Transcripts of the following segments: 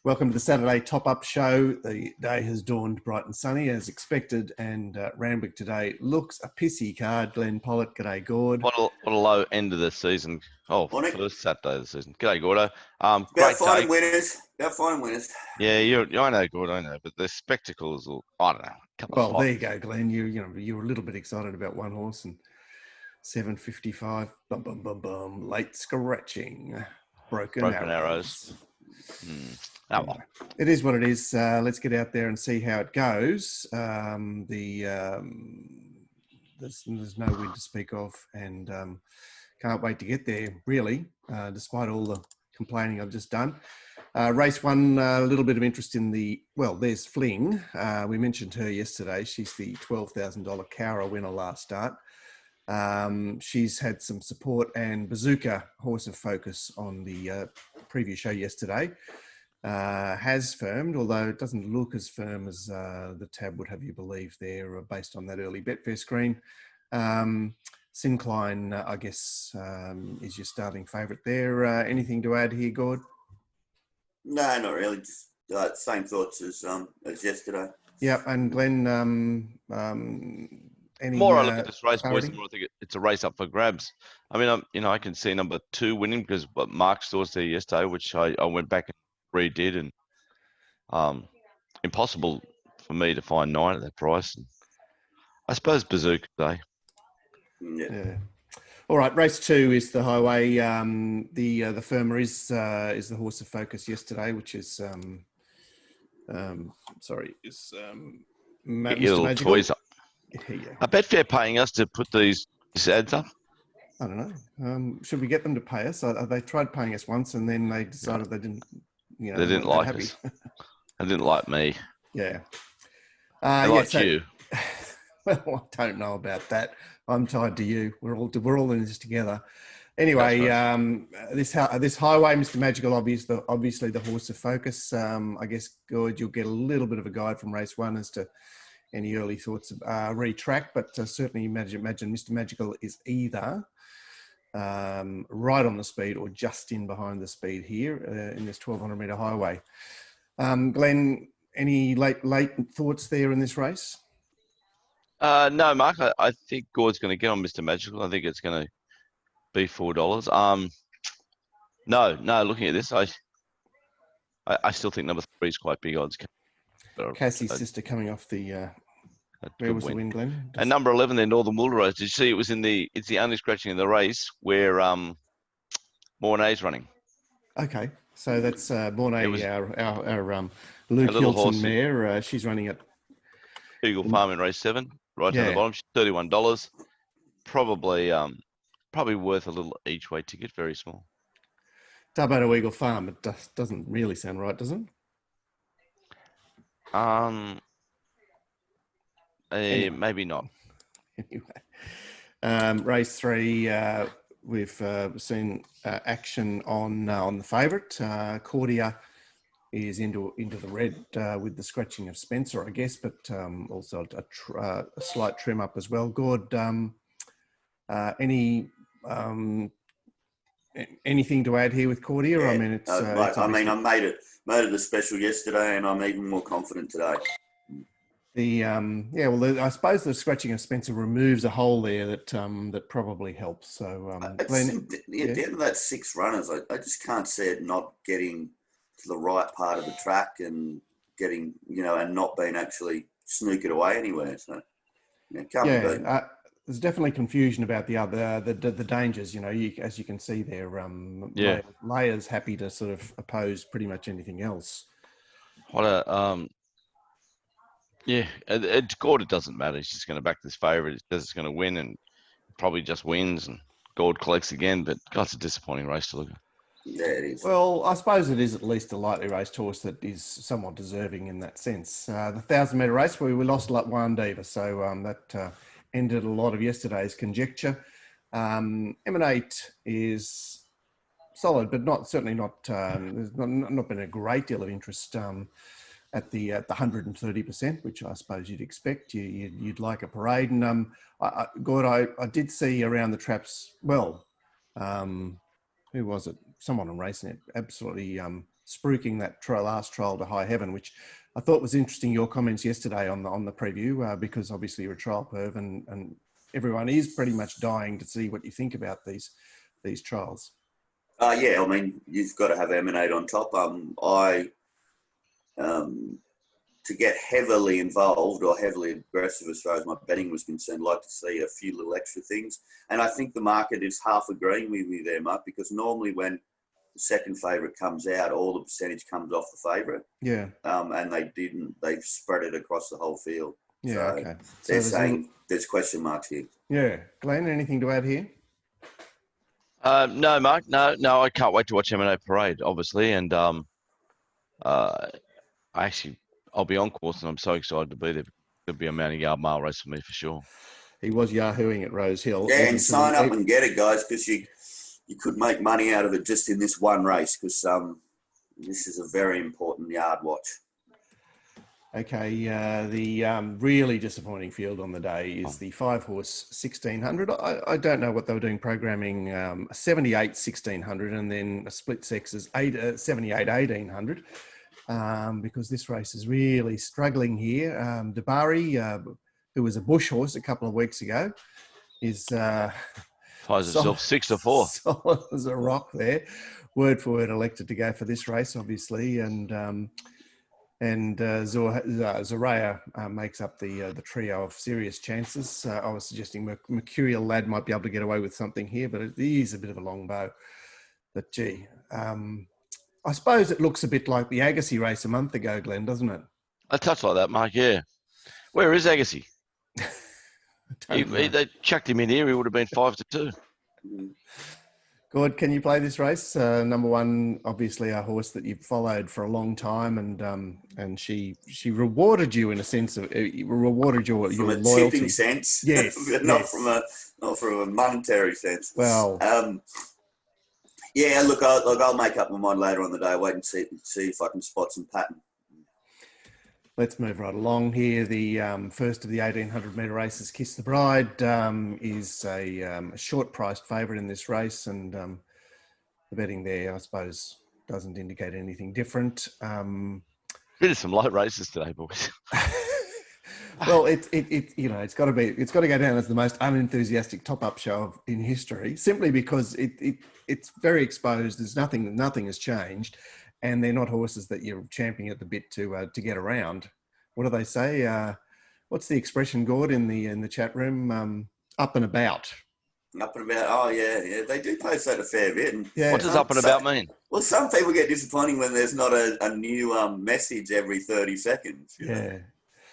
Welcome to the Saturday Top-Up show. The day has dawned bright and sunny as expected, and Randwick today looks a pissy card. Glenn Pollitt, g'day Gord. What a low end of the season. Oh, Morning. first Saturday of the season. G'day, Gordo. About Great finding day. winners. About finding winners. Yeah, I know, Gordo, I know, but the spectacles, I don't know. Well, there you go, Glenn. You were a little bit excited about one horse and 7.55. Bum bum bum bum. Late scratching. Broken arrows. Oh, well. It is what it is. Let's get out there and see how it goes. There's no wind to speak of, and can't wait to get there, really, despite all the complaining I've just done. Race one, a little bit of interest in there's Fling. We mentioned her yesterday. She's the $12,000 Cowra winner last start. She's had some support, and Bazooka, horse of focus on the preview show yesterday, has firmed, although it doesn't look as firm as the tab would have you believe there, based on that early Betfair screen. Syncline, I guess, is your starting favourite there. Anything to add here, Gord? No, not really. Just same thoughts as yesterday. Yeah, and Glenn, any More I look at this race, clarity? boys, the more I think it's a race up for grabs. I mean, I can see number 2 winning because Mark Stores there yesterday, which I went back and redid, and impossible for me to find 9 at that price. And I suppose Bazooka today. Yeah. All right, race 2 is the highway. The firmer is the horse of focus yesterday, which is Get Mr. your little Magical. toys up. Yeah. I bet they're paying us to put these ads up. I don't know. Should we get them to pay us? They tried paying us once, and then they decided they didn't. They didn't like us. They didn't like me. Yeah. They liked you. Well, I don't know about that. I'm tied to you. We're all in this together. Anyway, right. This highway, Mr. Magical, obviously the horse of focus. I guess, Gord, you'll get a little bit of a guide from race 1 as to any early thoughts of retrack, but certainly imagine Mr. Magical is either right on the speed or just in behind the speed here in this 1,200 metre highway. Glenn, any late thoughts there in this race? No, Mark, I think Gord's going to get on Mr. Magical. I think it's going to be $4. No, looking at this, I still think number 3 is quite big odds. Cassie's sister coming off the... where was the win, Glenn? And number 11, then Northern Wildrose. Did you see it's the only scratching in the race where Mornay's running. Okay, so that's Mornay, our Luke Hilton mare. She's running at Eagle Farm in race 7, right down the bottom. She's $31. Probably worth a little each way ticket, very small. Dubbo Eagle Farm, it doesn't really sound right, does it? Maybe not. Anyway, race 3, we've seen action on the favourite. Cordia is into the red with the scratching of Spencer, I guess, but also a slight trim up as well. Gord, anything to add here with Cordia? Yeah. I mean, I made it the special yesterday, and I'm even more confident today. I suppose the scratching of Spencer removes a hole there that probably helps. So, Glenn, at the end of that 6 runners, I just can't see it not getting to the right part of the track and getting, and not being actually snook it away anywhere. So, there's definitely confusion about the dangers. As you can see there, Layer's happy to sort of oppose pretty much anything else. Gord, it doesn't matter. He's just going to back this favourite. It says it's going to win, and probably just wins, and Gord collects again. But God, it's a disappointing race to look at. Yeah, it is. Well, I suppose it is at least a lightly raced horse that is somewhat deserving in that sense. The 1,000 metre race, we lost One Diva, so that ended a lot of yesterday's conjecture. Emanate is solid, but certainly not. There's not been a great deal of interest at the 130%, which I suppose you'd expect. You'd like a parade. And Gord, I did see around the traps. Well, who was it? Someone on RacingRant absolutely spruiking that last trial to high heaven, which I thought was interesting. Your comments yesterday on the preview, because obviously you're a trial perv, and everyone is pretty much dying to see what you think about these trials. Yeah, I mean, you've got to have Emanate on top. To get heavily involved or heavily aggressive as far as my betting was concerned, like to see a few little extra things. And I think the market is half agreeing with me there, Mark, because normally when the second favourite comes out, all the percentage comes off the favourite. Yeah. And they didn't. They've spread it across the whole field. Yeah, so okay. They're saying there's question marks here. Yeah. Glenn, anything to add here? No, Mark. No. I can't wait to watch M&A Parade, obviously. And I'll be on course, and I'm so excited to be there. It'll be a mounting yard mile race for me for sure. He was yahooing at Rose Hill. Yeah, and sign up and get it, guys, because you could make money out of it just in this one race, because this is a very important yard watch. Okay, the really disappointing field on the day is the 5-horse 1600. I don't know what they were doing programming, 78 1600 and then a split sexes 78 1800. Because this race is really struggling here. Dabari, who was a bush horse a couple of weeks ago, is finds himself 6-4. Solid as a rock there. Word for word elected to go for this race, obviously, and Zoraya makes up the trio of serious chances. I was suggesting Mercurial Lad might be able to get away with something here, but it is a bit of a long bow. But gee. I suppose it looks a bit like the Agassi race a month ago, Glenn, doesn't it? A touch like that, Mark, yeah. Where is Agassi? They chucked him in here, he would have been 5-2. Gord, can you play this race? Number one, obviously a horse that you've followed for a long time, and she rewarded you in a sense of rewarded your from a loyalty. Tipping sense, yes, not from a monetary sense. Well, yeah, look, I'll make up my mind later on the day. Wait and see if I can spot some pattern. Let's move right along here. The first of the 1800 metre races, Kiss the Bride, is a short-priced favourite in this race, and the betting there, I suppose, doesn't indicate anything different. There's some light races today, boys. Well, it's got to go down as the most unenthusiastic top-up show in history, simply because it's very exposed. There's nothing has changed, and they're not horses that you're champing at the bit to get around. What do they say? What's the expression, Gord, in the chat room? Up and about. Up and about. Oh yeah, they do post that a fair bit. And yeah. What does up and about mean? Well, some people get disappointing when there's not a new message every 30 seconds. You know?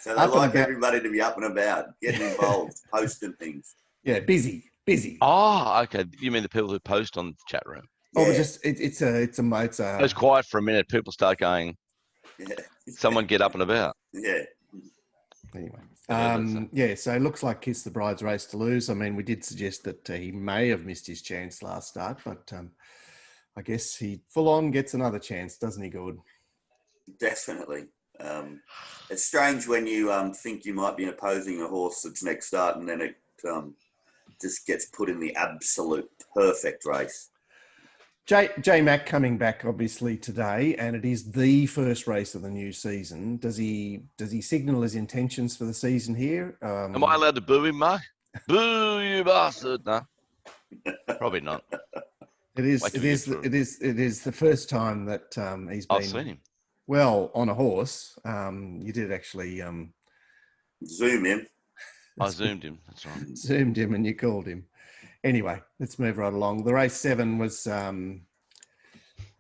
So they like everybody to be up and about, getting involved, posting things. Yeah, busy. Oh, okay. You mean the people who post on the chat room? Yeah. Oh, but just it's a. It's quiet for a minute. People start going. Yeah. Someone get up and about. Yeah. Anyway, so it looks like Kiss the Bride's race to lose. I mean, we did suggest that he may have missed his chance last start, but I guess he full on gets another chance, doesn't he, Gord? Definitely. It's strange when you think you might be opposing a horse that's next start, and then it just gets put in the absolute perfect race. J Mac coming back obviously today, and it is the first race of the new season. Does he signal his intentions for the season here? Am I allowed to boo him, Mark? Boo, you bastard! No, probably not. It is the first time that he's been. I've seen him. Well, on a horse. You did actually zoom in. I zoomed him. That's right. Zoomed him, and you called him. Anyway, let's move right along. The race 7 was the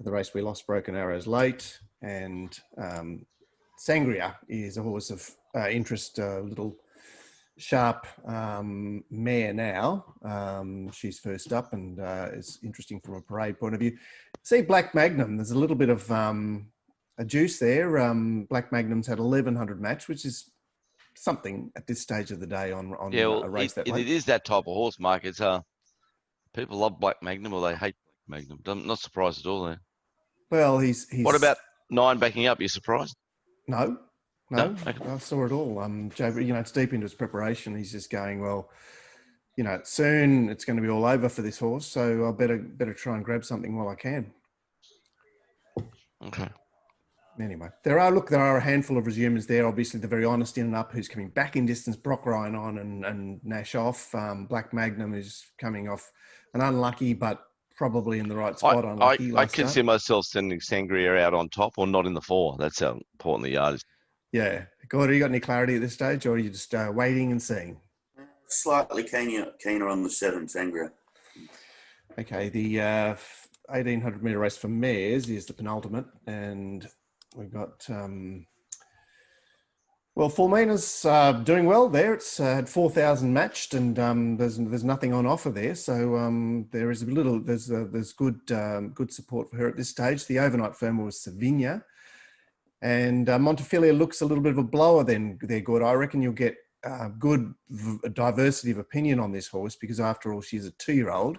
race we lost Broken Arrows late, and Sangria is a horse of interest, a little sharp mare now. She's first up, and is interesting from a parade point of view. See Black Magnum, there's a little bit of a juice there. Black Magnum's had 1100 match, which is something at this stage of the day on a race that late. It is that type of horse, Mark. It's people love Black Magnum or they hate Black Magnum. I'm not surprised at all there. Well, he's. What about 9 backing up? You surprised? No. Okay. I saw it all. Joe, it's deep into his preparation. He's just going, well, soon it's going to be all over for this horse, so I better try and grab something while I can. Okay. Anyway, there are a handful of resumers there. Obviously, the very honest in and up who's coming back in distance. Brock Ryan on and Nash off. Black Magnum is coming off an unlucky, but probably in the right spot. Unlucky I last can start. see myself sending Sangria out on top or not in the 4. That's how important the yard is. Yeah. Gordon, you got any clarity at this stage, or are you just waiting and seeing? Slightly keener on the 7, Sangria. Okay, the 1800 metre race for mares is the penultimate, and we've got Fulmina's doing well there. It's had 4,000 matched, and there's nothing on offer there, so there is there's good support for her at this stage. The overnight firmer was Savinia, and Montefilia looks a little bit of a blower. Then they're good. I reckon you'll get good diversity of opinion on this horse because after all, she's a 2-year-old.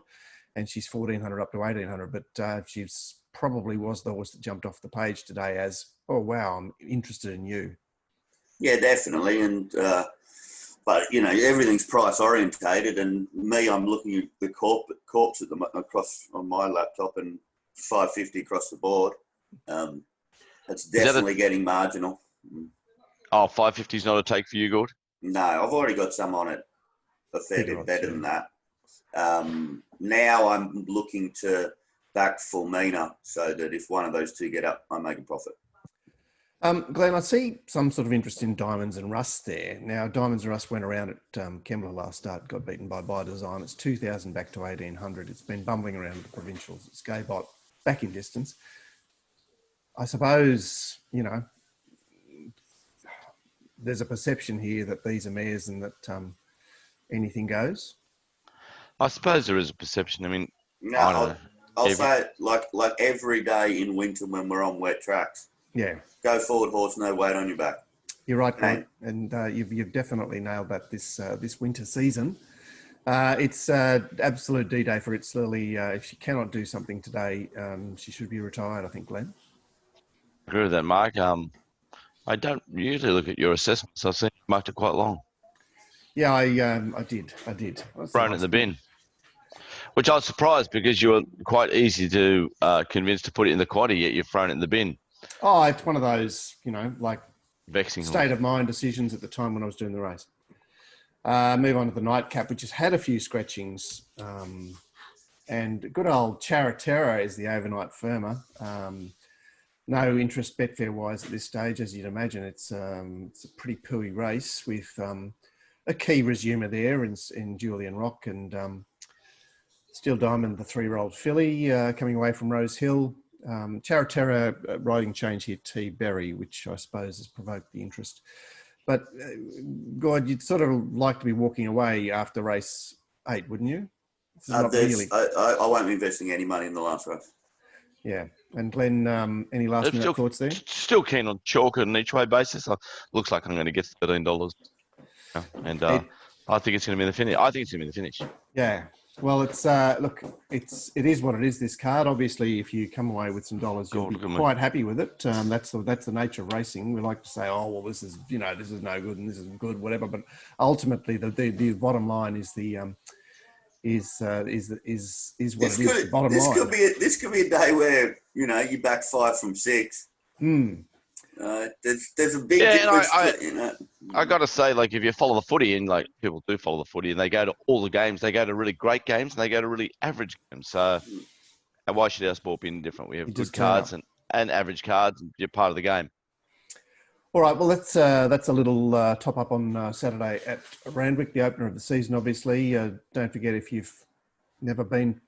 And she's 1,400 up to 1,800, but she's probably was the horse that jumped off the page today as, oh, wow, I'm interested in you. Yeah, definitely. And, but, you know, everything's price orientated. And me, I'm looking at the corpse at across on my laptop and 550 across the board. It's definitely getting marginal. Oh, 550 is not a take for you, Gord? No, I've already got some on it a fair bit better than that. Now I'm looking to back Fulmina so that if one of those two get up, I make a profit. Glenn, I see some sort of interest in Diamonds and Rust there. Now, Diamonds and Rust went around at Kembla last start, got beaten by Design. It's 2,000 back to 1,800. It's been bumbling around the provincials. It's Gaybot back in distance. I suppose, you know, there's a perception here that these are mares and that anything goes. I suppose there is a perception. I mean, no, I'll say it like every day in winter when we're on wet tracks. Yeah. Go forward, horse, no weight on your back. You're right, Grant. And you've definitely nailed that this winter season. It's absolute D-Day for it, Lily. If she cannot do something today, she should be retired, I think, Glenn. I agree with that, Mark. I don't usually look at your assessments. I've seen you marked it quite long. Yeah, I did. Thrown it in the bin. Which I was surprised because you were quite easy to convince to put it in the quaddie, yet you've thrown it in the bin. Oh, it's one of those, you know, like vexing state of mind decisions at the time when I was doing the race. Move on to the nightcap, which has had a few scratchings. And good old Charatera is the overnight firmer. No interest Betfair-wise at this stage, as you'd imagine. It's a pretty pooey race with a key resumer there in Julian Rock and Steel Diamond, the 3-year-old filly, coming away from Rose Hill. Charatera riding change here, T. Berry, which I suppose has provoked the interest. But, God, you'd sort of like to be walking away after race 8, wouldn't you? I won't be investing any money in the last race. Yeah. And Glenn, any last minute thoughts there? Still keen on chalk on an each way basis. Looks like I'm going to get $13. And I think it's going to be the finish. I think it's going to be the finish. Yeah. Well, it's it is what it is. This card, obviously, if you come away with some dollars, you'll be quite happy with it. That's the nature of racing. We like to say, oh well, this is no good and this is good, whatever. But ultimately, the bottom line is what it is. Bottom line. This could be a day where you back 5 from 6. There's a big difference. I got to say, like, if you follow the footy, and like people do follow the footy, and they go to all the games, they go to really great games, and they go to really average games. So, and why should our sport be any different? We have good cards and average cards, and you're part of the game. All right, well, that's a little top up on Saturday at Randwick, the opener of the season, obviously. Don't forget, if you've never been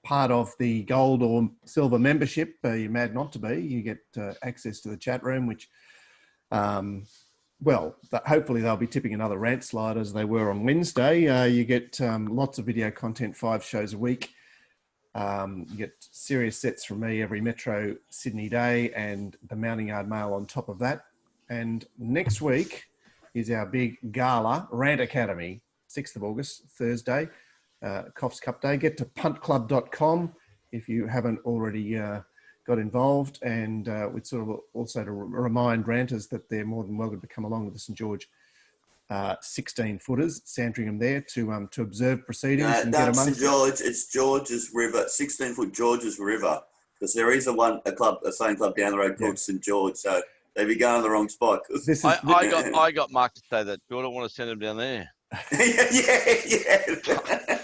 part of the gold or silver membership, you're mad not to be. You get access to the chat room, which, hopefully they'll be tipping another rant slide as they were on Wednesday. You get lots of video content, 5 shows a week. You get serious sets from me every Metro Sydney day and the Mounting Yard Mail on top of that. And next week is our big gala, Rant Academy, 6th of August, Thursday, Coffs Cup Day. Get to puntclub.com if you haven't already got involved. And we'd sort of also to remind ranters that they're more than welcome to come along with the St. George 16-footers, Sandringham there to observe proceedings and get amongst St. George, it's George's River, 16-foot George's River. because there is a same club down the road called St George, so they'd be going to the wrong spot. I got Mark to say that. Do I don't want to send him down there? yeah.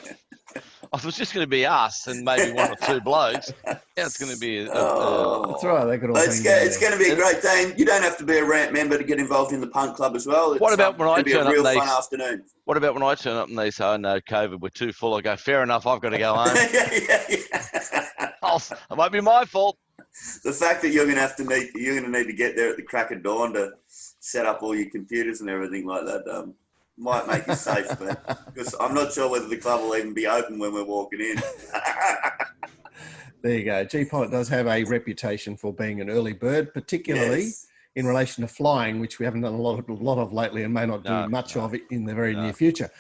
I was just going to be us and maybe one or two blokes. Yeah, it's going to be. That's right. They could all. It's going to be a great day. And you don't have to be a rant member to get involved in the punt club as well. What about when I turn up? Real fun afternoon. What about when I turn up and they say, "Oh no, COVID, we're too full"? I go, "Fair enough. I've got to go home." It won't be my fault. The fact that you're going to need to get there at the crack of dawn to set up all your computers and everything like that. Might make you safe, because I'm not sure whether the club will even be open when we're walking in. There you go. G-Pilot does have a reputation for being an early bird, particularly in relation to flying, which we haven't done a lot of lately and may not do much of it in the very near future.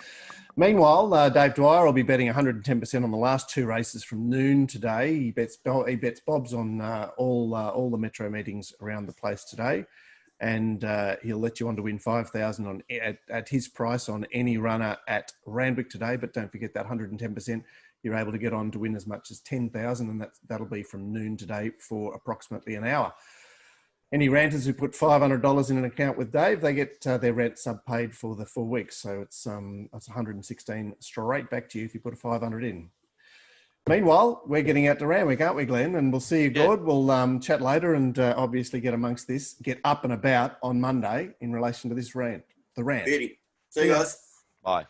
Meanwhile, Dave Dwyer will be betting 110% on the last two races from noon today. He bets bobs on all the metro meetings around the place today. And he'll let you on to win $5,000 at his price on any runner at Randwick today. But don't forget that 110%, you're able to get on to win as much as $10,000, and that'll be from noon today for approximately an hour. Any ranters who put $500 in an account with Dave, they get their rent sub paid for the 4 weeks. So it's 116 straight back to you if you put a 500 in. Meanwhile, we're getting out to Randwick, aren't we, Glenn? And we'll see you, Gord. We'll chat later and obviously get amongst this, get up and about on Monday in relation to this rant. The rant. Beauty. See you guys. Bye.